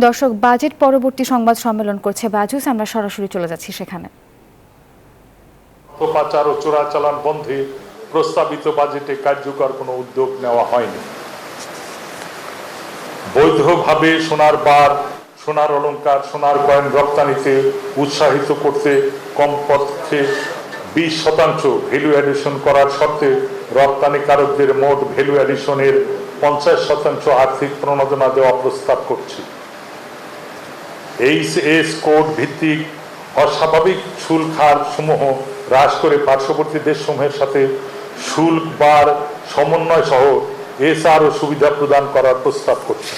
দর্শক, বাজেট পরবর্তী সংবাদ সম্মেলন করছে বাজুস। আমরা সরাসরি চলে যাচ্ছি সেখানে। পাচার ও চোরাচালান বন্ধে প্রস্তাবিত বাজেটে কার্যকর কোনো উদ্যোগ নেওয়া হয়নি। বৈধভাবে সোনার বার, সোনার অলংকার, সোনার কয়েন রপ্তানিতে উৎসাহিত করতে কমপক্ষে 20% ভ্যালু অ্যাডিশন করার শর্তে রপ্তানিকারকদের মোট ভ্যালু অ্যাডিশনের 50% আর্থিক প্রণোদনা দেওয়া প্রস্তাব করছি। এইচএস কোড ভিত্তিক অস্বাভাবিক শুল্ক হার সমূহ হ্রাস করে পার্শ্ববর্তী দেশসমূহের সাথে শুল্ক বার সমন্বয় সহ এসআরও সুবিধা প্রদান করার প্রস্তাব করছি।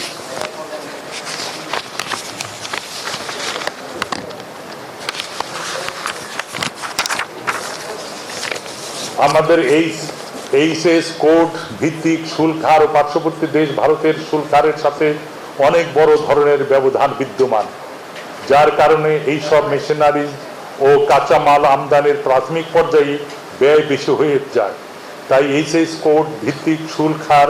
আমাদের এইচএস কোড ভিত্তিক শুল্ক হার ও পার্শ্ববর্তী দেশ ভারতের শুল্ক হারের সাথে অনেক বড় ধরনের ব্যবধান বিদ্যমান, যার কারণে এইসব মেশিনারি ও কাঁচামাল আমদানির প্রাথমিক পর্যায়ে ব্যয় বেশি হয়ে যায়। তাই এইচএস কোড ভিত্তিক শুল্ক হার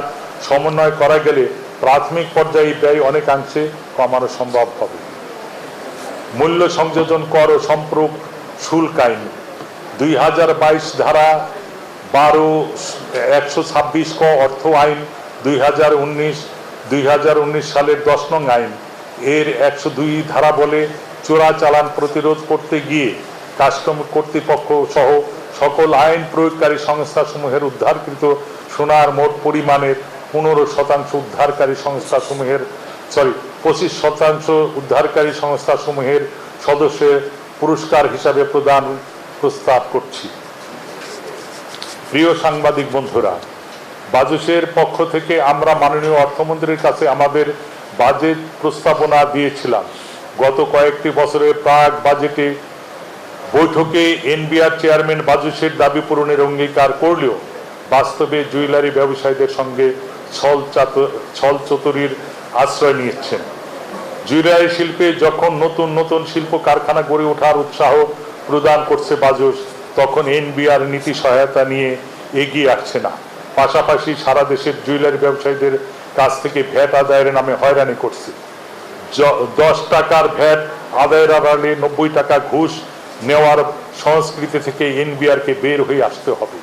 সমন্বয় করা গেলে প্রাথমিক পর্যায়ে ব্যয় অনেকাংশে কমানো সম্ভব হবে। মূল্য সংযোজন কর ও সম্পর্ক শুল্ক আইন 2022 ধারা 12-126 ক অর্থ আইন 2019 সালের 10 নং আইন এর 102 ধারা বলে চোরাচালান প্রতিরোধ করতে গিয়ে কাস্টম কর্তৃপক্ষ সহ সকল আইন প্রয়োগকারী সংস্থাসমূহের উদ্ধারকৃত সোনার মোট পরিমাণের 15% উদ্ধারকারী সংস্থাসমূহের 25% উদ্ধারকারী সংস্থাসমূহের সদস্যের পুরস্কার হিসাবে প্রদান প্রস্তাব করছি। প্রিয় সাংবাদিক বন্ধুরা, বাজেটের পক্ষ থেকে আমরা মাননীয় অর্থমন্ত্রীর কাছে আমাদের বাজেট প্রস্তাবনা দিয়েছিলাম। গত কয়েকটি বছরের প্রাক বাজেটে বৈঠকে এনবিআর চেয়ারম্যান বাজেটের দাবি পূরণের অঙ্গীকার করলেও বাস্তবে জুয়েলারি ব্যবসায়ীদের সঙ্গে ছল চতুরির আশ্রয় নিয়েছেন। জুয়েলারি শিল্পে যখন নতুন নতুন শিল্প কারখানা গড়ে ওঠার উৎসাহ প্রদান করছে বাজেট, তখন এনবিআর নীতি সহায়তা নিয়ে এগিয়ে আসছে না। পাশাপাশি সারা দেশের জুয়েলারি ব্যবসায়ীদের কাছ থেকে ভ্যাট আদায়ের নামে হয়রানি করছে। 10 টাকার ভ্যাট আদায়ের আড়ালে 90 টাকা ঘুষ নেওয়ার সংস্কৃতি থেকে এনবিআরকে বের হয়ে আসতে হবে।